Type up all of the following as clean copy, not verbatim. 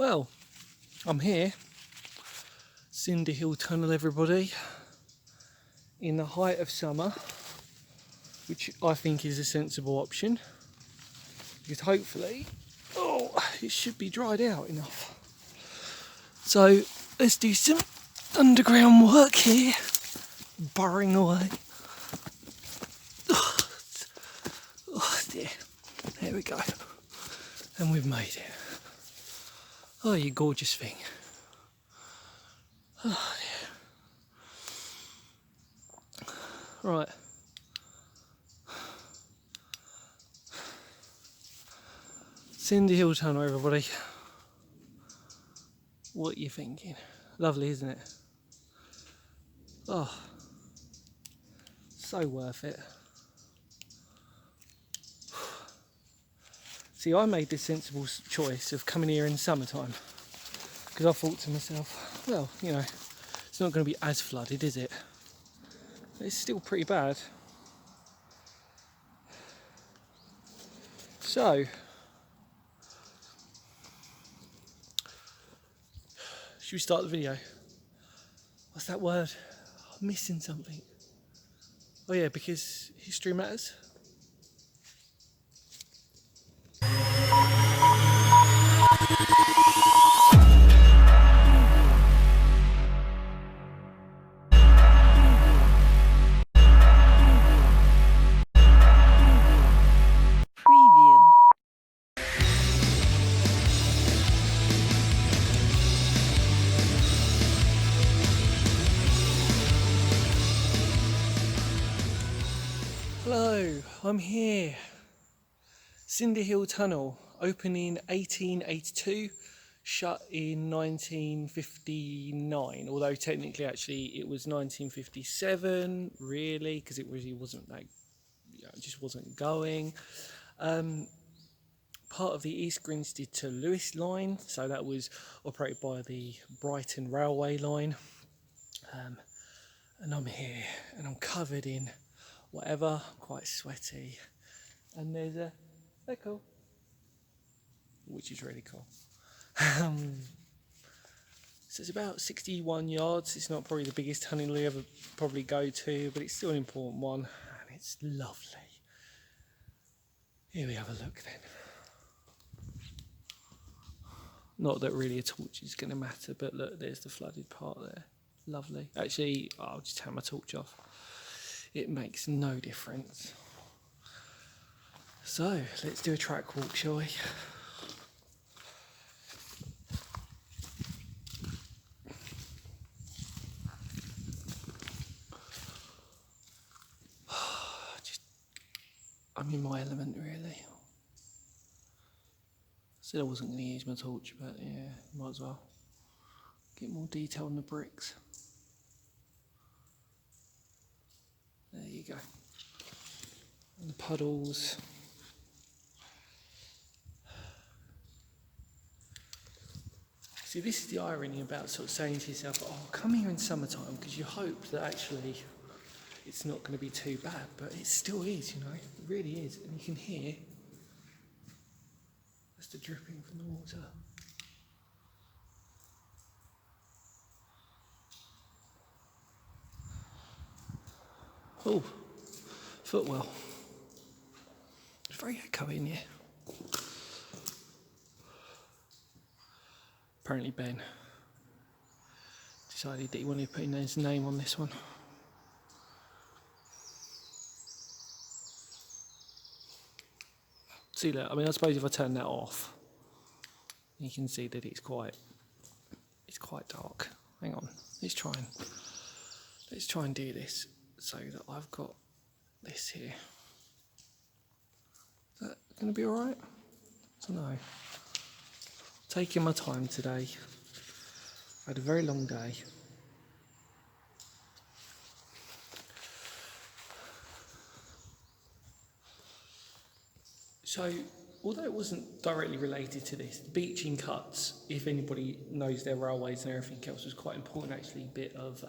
Well, I'm here, Cinder Tunnel, everybody, in the height of summer, which I think is a sensible option, because hopefully, it should be dried out enough. So let's do some underground work here, burrowing away. Oh dear, there we go, and we've made it. Oh, you gorgeous thing. Oh dear. Right. Cinder Hill Tunnel, everybody. What are you thinking? Lovely, isn't it? Oh, so worth it. See, I made this sensible choice of coming here in summertime because I thought to myself, well, you know, it's not going to be as flooded, is it? It's still pretty bad. So, should we start the video? What's that word? I'm missing something. Oh yeah, because history matters. Hello, I'm here. Cinder Hill Tunnel, opened in 1882, shut in 1959. Although technically, actually, it was 1957, really, because it really wasn't like, it just wasn't going. Part of the East Grinstead to Lewes line, so that was operated by the Brighton Railway line. And I'm here, and I'm covered in whatever, quite sweaty, and there's a echo, which is really cool. So it's about 61 yards. It's not probably the biggest tunnel you'll ever probably go to, but it's still an important one, and it's lovely. Here we have a look then. Not that really a torch is going to matter, but look, there's the flooded part there. Lovely. Actually, I'll just turn my torch off. It makes no difference. So, let's do a track walk, shall we? I'm in my element, really. Said I wasn't going to use my torch, but yeah, might as well. Get more detail on the bricks. There you go. And the puddles. See, this is the irony about sort of saying to yourself, oh, come here in summertime, because you hope that actually it's not going to be too bad, but it still is, you know, it really is. And you can hear that's the dripping from the water. Oh, footwell. It's very echoey in here. Apparently Ben decided that he wanted to put in his name on this one. See that? I mean, I suppose if I turn that off, you can see that it's quite dark. Hang on, let's try and do this so that I've got this here. Is that going to be all right? I don't know. Taking my time today. I had a very long day. So, although it wasn't directly related to this, the beaching cuts, if anybody knows their railways and everything else, was quite important actually, bit of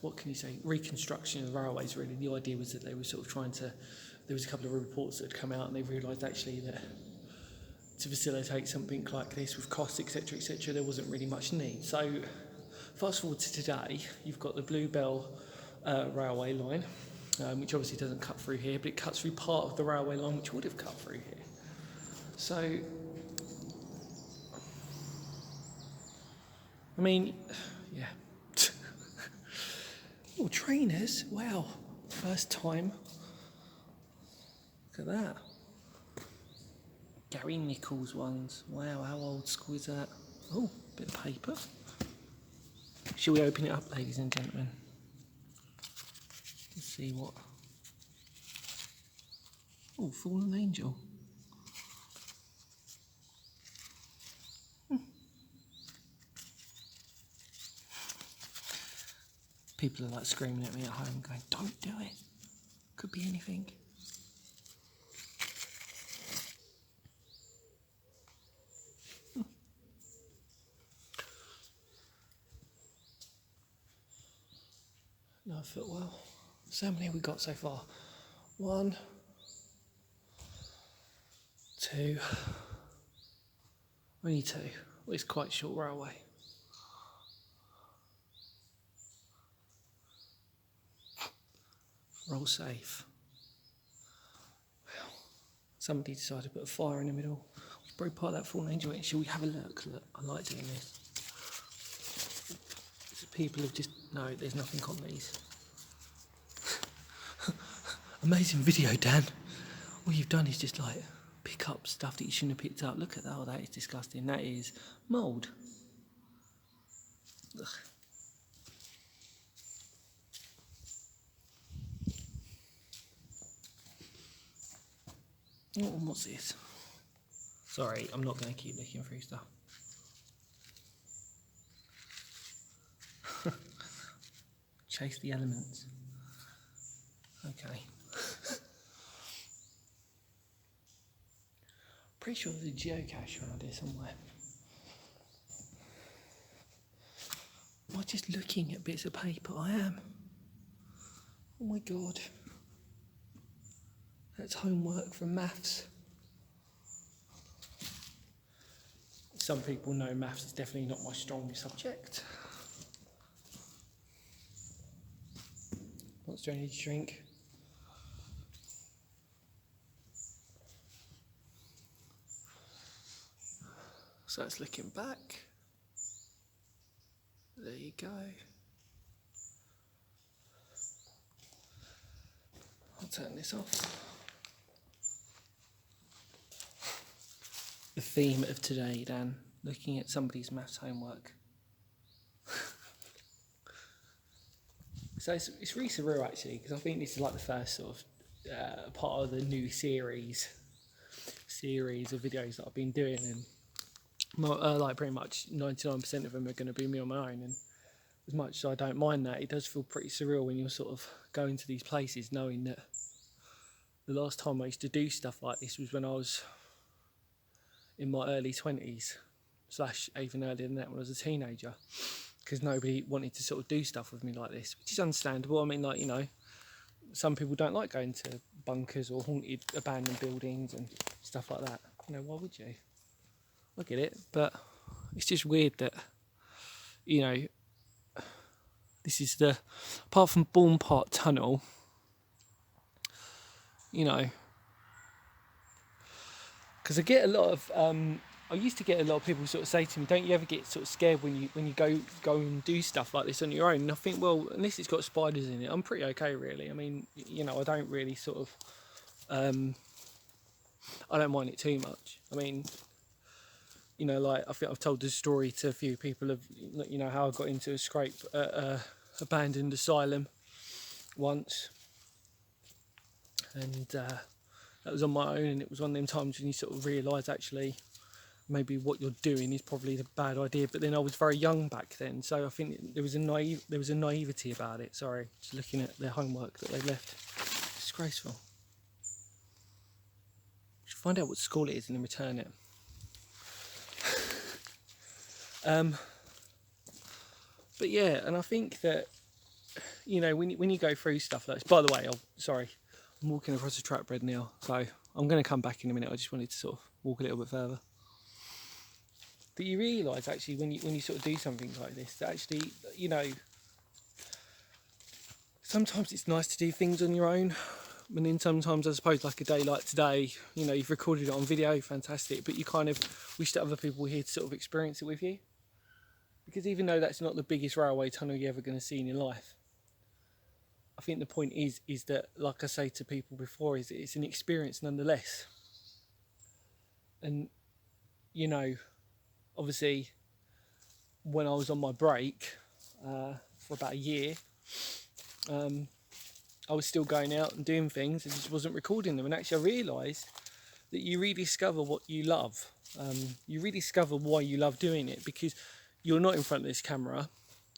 what can you say, reconstruction of the railways really. The idea was that they were sort of trying to, there was a couple of reports that had come out, and they realised actually that to facilitate something like this with costs, etc., there wasn't really much need. So fast forward to today, you've got the Bluebell railway line, which obviously doesn't cut through here, but it cuts through part of the railway line which would have cut through here. So, I mean, yeah. Oh, trainers, wow, first time. Look at that. Gary Nichols ones. Wow, how old school is that? Oh, bit of paper. Shall we open it up, ladies and gentlemen? Let's see what... Oh, Fallen Angel. People are like screaming at me at home going, don't do it. Could be anything. No footwell. So how many have we got so far? 1, 2. Only 2. Well, it's quite short railway. Roll safe. Well, somebody decided to put a fire in the middle. We should probably part that Fallen Angel in. Shall we have a look? Look, I like doing this. People have just... No, there's nothing on these. Amazing video, Dan. All you've done is just like pick up stuff that you shouldn't have picked up. Look at that. Oh, that is disgusting. That is mould. Ugh. Oh, what's this? Sorry, I'm not going to keep looking through stuff. Chase the elements. Okay. Pretty sure there's a geocache around here somewhere. Am I just looking at bits of paper? I am. Oh my god. That's homework from maths. Some people know maths is definitely not my strongest subject. What's do I need to drink? So it's looking back. There you go. I'll turn this off. The theme of today, Dan, looking at somebody's maths homework. So it's really surreal actually, because I think this is like the first sort of part of the new series of videos that I've been doing, and like pretty much 99% of them are going to be me on my own. And as much as I don't mind that, it does feel pretty surreal when you're sort of going to these places knowing that the last time I used to do stuff like this was when I was in my early 20s, / even earlier than that when I was a teenager. Because nobody wanted to sort of do stuff with me like this, which is understandable. I mean, like, you know, some people don't like going to bunkers or haunted abandoned buildings and stuff like that. You know, why would you? I get it, but it's just weird that, you know, this is the, apart from Bourne Park Tunnel, you know, because I get a lot of, I used to get a lot of people sort of say to me, don't you ever get sort of scared when you go and do stuff like this on your own? And I think, well, unless it's got spiders in it, I'm pretty okay really. I mean, you know, I don't really sort of, I don't mind it too much. I mean, you know, like, I think I've told this story to a few people of, you know, how I got into a scrape at a abandoned asylum once. And that was on my own, and it was one of them times when you sort of realise actually maybe what you're doing is probably the bad idea. But then I was very young back then, so I think there was a naivety about it. Sorry, just looking at their homework that they left. Disgraceful. Should find out what school it is and then return it. But yeah, and I think that, you know, when you go through stuff like this, by the way, sorry, I'm walking across the track bed now, so I'm going to come back in a minute. I just wanted to sort of walk a little bit further. But you realise actually when you sort of do something like this, that actually, you know, sometimes it's nice to do things on your own. And then sometimes, I suppose, like a day like today, you know, you've recorded it on video, fantastic, but you kind of wish that other people were here to sort of experience it with you. Because even though that's not the biggest railway tunnel you're ever going to see in your life, I think the point is that, like I say to people before, is it's an experience nonetheless. And, you know, obviously, when I was on my break for about a year, I was still going out and doing things and just wasn't recording them. And actually, I realised that you rediscover what you love. You rediscover why you love doing it, because you're not in front of this camera.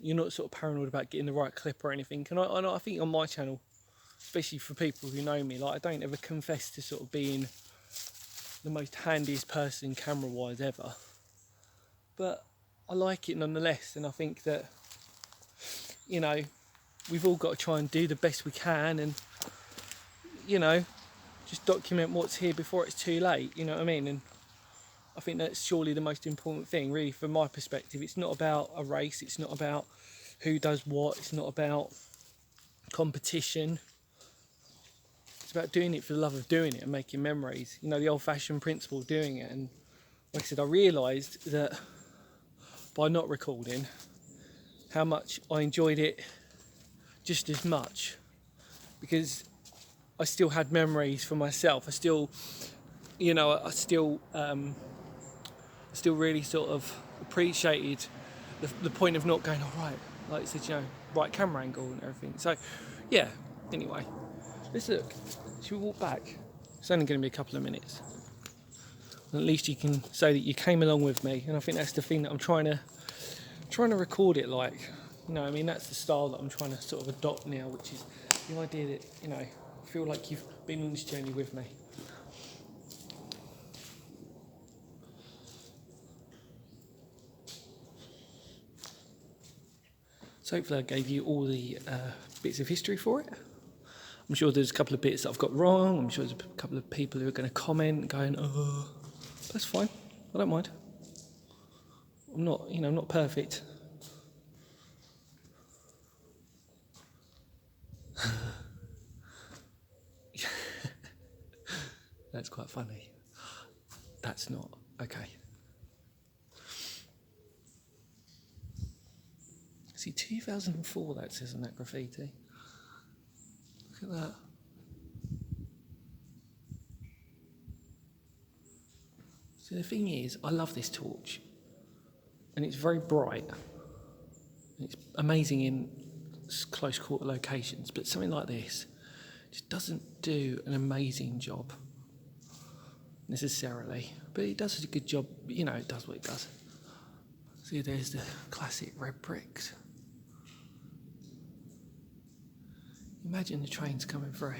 You're not sort of paranoid about getting the right clip or anything. And I think on my channel, especially for people who know me, like, I don't ever confess to sort of being the most handiest person camera-wise ever. But I like it nonetheless, and I think that, you know, we've all got to try and do the best we can, and, you know, just document what's here before it's too late, you know what I mean? And I think that's surely the most important thing, really, from my perspective. It's not about a race, it's not about who does what, it's not about competition. It's about doing it for the love of doing it and making memories. You know, the old-fashioned principle of doing it. And like I said, I realised that by not recording, how much I enjoyed it just as much, because I still had memories for myself. I still, you know, I still really sort of appreciated the point of not going, all right, like I said, you know, right camera angle and everything. So, yeah, anyway, let's look. Should we walk back? It's only going to be a couple of minutes. And at least you can say that you came along with me, and I think that's the thing that I'm trying to record it like. You know, I mean, that's the style that I'm trying to sort of adopt now, which is the idea that, you know, I feel like you've been on this journey with me. So hopefully I gave you all the bits of history for it. I'm sure there's a couple of bits that I've got wrong. I'm sure there's a couple of people who are going to comment going, oh, that's fine. I don't mind. I'm not, you know, I'm not perfect. That's quite funny. That's not okay. See, 2004 that says on that graffiti. Look at that. So the thing is, I love this torch, and it's very bright. It's amazing in close quarter locations, but something like this just doesn't do an amazing job necessarily, but it does a good job. You know, it does what it does. See, there's the classic red bricks. Imagine the trains coming through.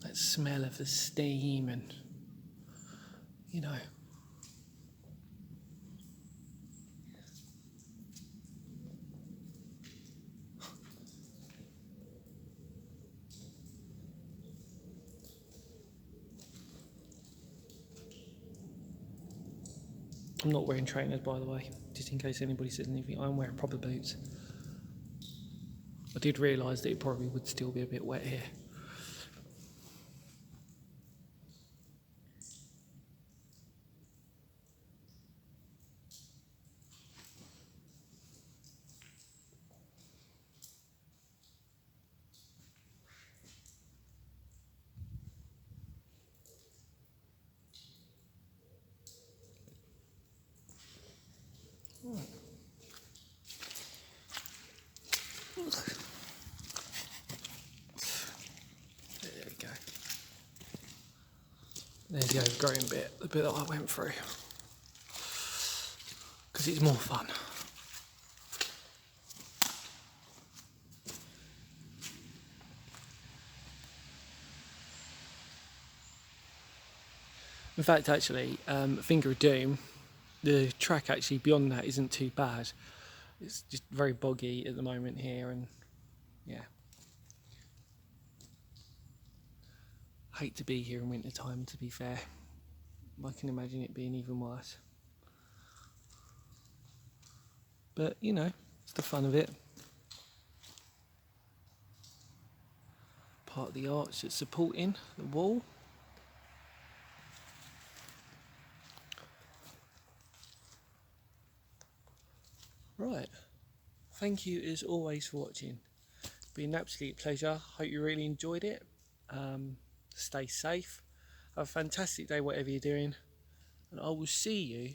That smell of the steam, and, you know. I'm not wearing trainers, by the way, just in case anybody says anything. I'm wearing proper boots. I did realise that it probably would still be a bit wet here. There we go. There's the overgrown bit, the bit that I went through. Because it's more fun. In fact, actually, Finger of Doom, the track actually beyond that isn't too bad. It's just very boggy at the moment here, and yeah. Hate to be here in winter time, to be fair. I can imagine it being even worse. But, you know, it's the fun of it. Part of the arch that's supporting the wall. Right. Thank you as always for watching. It's been an absolute pleasure. Hope you really enjoyed it. Stay safe. Have a fantastic day, whatever you're doing. And I will see you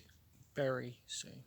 very soon.